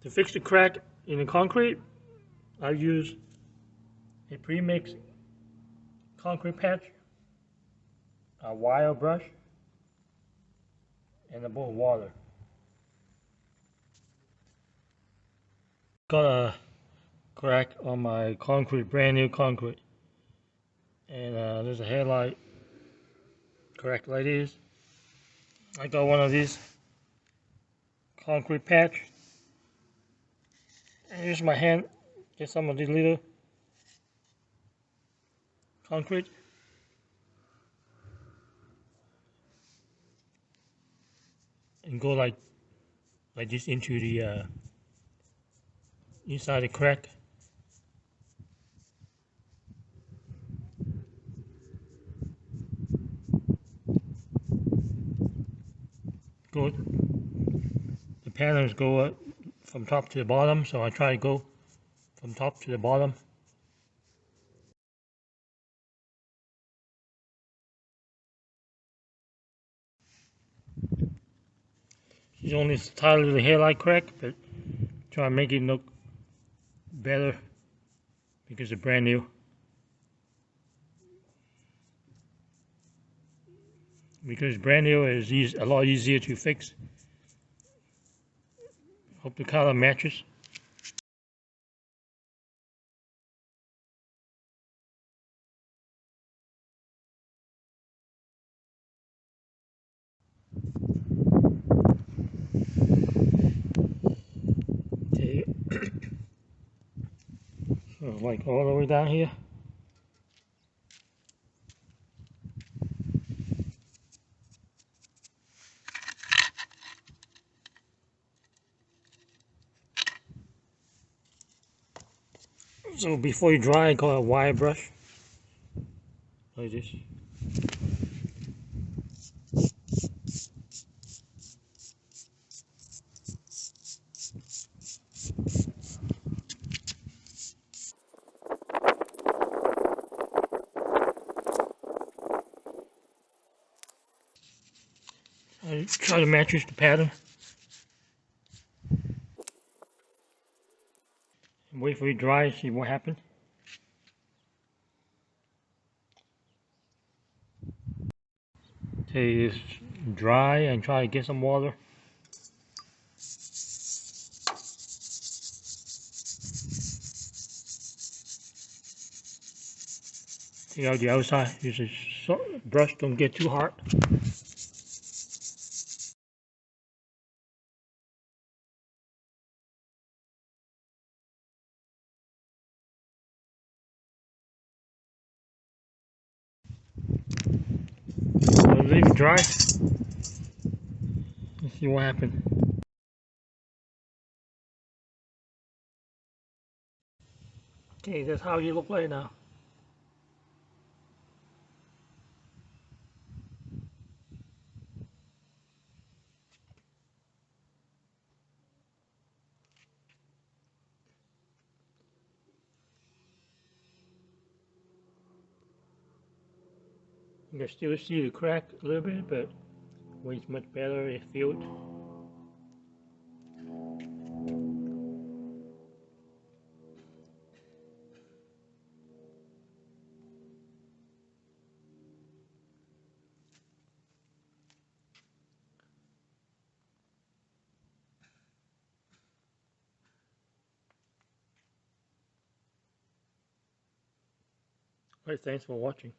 To fix the crack in the concrete, I use a pre-mixed concrete patch, a wire brush, and a bowl of water. Got a crack on my concrete, brand new concrete, and there's a headlight crack like this. I got one of these concrete patch, and use my hand, get some of this little concrete, and go like this into the inside the crack. Go, the patterns go from top to the bottom, so I try to go from top to the bottom. It's only a tiny little hairline crack, but try to make it look better because it's brand new. Because brand new is a lot easier to fix. Hope the color matches. Okay. So like all the way down here. So before you dry, I got a wire brush like this. I try to match the pattern. And wait for it to dry and see what happens. Okay, it's dry and try to get some water. Take out the outside. Use a brush, don't get too hard. So leave it dry. Let's see what happens. Okay, that's how you look like now. You can still see the crack a little bit, but it's much better if filled. Alright, thanks for watching.